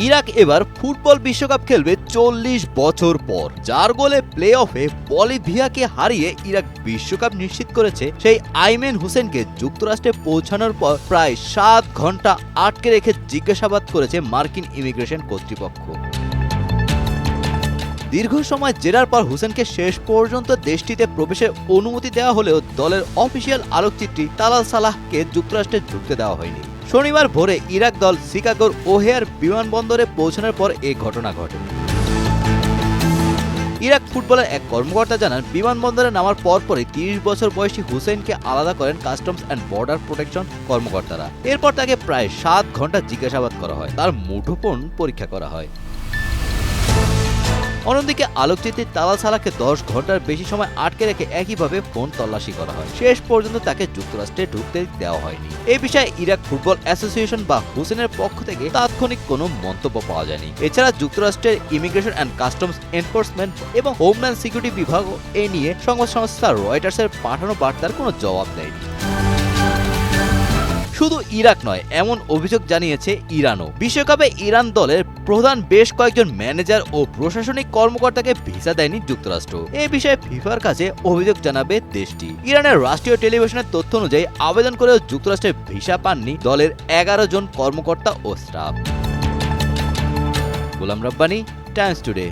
Iraq এবার football বিশ্বকাপ খেলবে 40 বছর পর। যার গোলে প্লে অফে বলিভিয়াকে হারিয়ে ইরাক বিশ্বকাপ নিশ্চিত করেছে, সেই আইমেন হোসেনকে যুক্তরাষ্ট্রে পৌঁছানোর পর প্রায় 7 ঘন্টা আটকে রেখে জিজ্ঞাসাবাদ করেছে মার্কিন ইমিগ্রেশন কর্তৃপক্ষ। দীর্ঘ সময় জেরার পর হোসেনকে শেষ পর্যন্ত দেশটিতে প্রবেশের অনুমতি দেওয়া হলেও দলের অফিসিয়াল আলোকচিত্রী তালাল সালাহকে যুক্তরাষ্ট্রে ঢুকতে দেওয়া হয়নি। শনিবার ভোরে ইরাক দল শিকাগোর ওহেয়ার বিমানবন্দরে পৌঁছানোর পর এই ঘটনা ঘটে। ইরাক ফুটবলের এক কর্মকর্তা জানান, বিমানবন্দরে নামার পরপরই 30 বছর বয়সী হুসেনকে আলাদা করেন কাস্টমস অ্যান্ড বর্ডার প্রোটেকশন কর্মকর্তারা। এরপর তাকে প্রায় 7 ঘন্টা জিজ্ঞাসাবাদ করা হয়, তার মুঠোফোন পরীক্ষা করা হয়। অন্যদিকে আলোকচিত্রী তালাল সালাহকে 10 ঘন্টার বেশি সময় আটকে রেখে একইভাবে ফোন তল্লাশি করা হয়। শেষ পর্যন্ত তাকে যুক্তরাষ্ট্রে ঢুকতে দেওয়া হয়নি। এই বিষয়ে ইরাক ফুটবল অ্যাসোসিয়েশন বা হোসেনের পক্ষ থেকে তাৎক্ষণিক কোনো মন্তব্য পাওয়া যায়নি। এছাড়া যুক্তরাষ্ট্রের ইমিগ্রেশন অ্যান্ড কাস্টমস এনফোর্সমেন্ট এবং হোমল্যান্ড সিকিউরিটি বিভাগও এ নিয়ে সংবাদ সংস্থা রয়টার্সের পাঠানো বার্তার কোনো জবাব দেয়নি। শুধু ইরাক নয়, এমন অভিযোগ জানিয়েছে ইরানও। বিশ্বকাপে ইরান দলের প্রধান বেশ কয়েকজন ম্যানেজার ও প্রশাসনিক কর্মকর্তাকে ভিসা দেয়নি যুক্তরাষ্ট্র। এই বিষয়ে ফিফার কাছে অভিযোগ জানাবে দেশটি। ইরানের রাষ্ট্রীয় টেলিভিশনের তথ্য অনুযায়ী আবেদন করেও যুক্তরাষ্ট্রের ভিসা পাননি দলের 11 জন কর্মকর্তা ও staff. Golam Rabbani, Times today.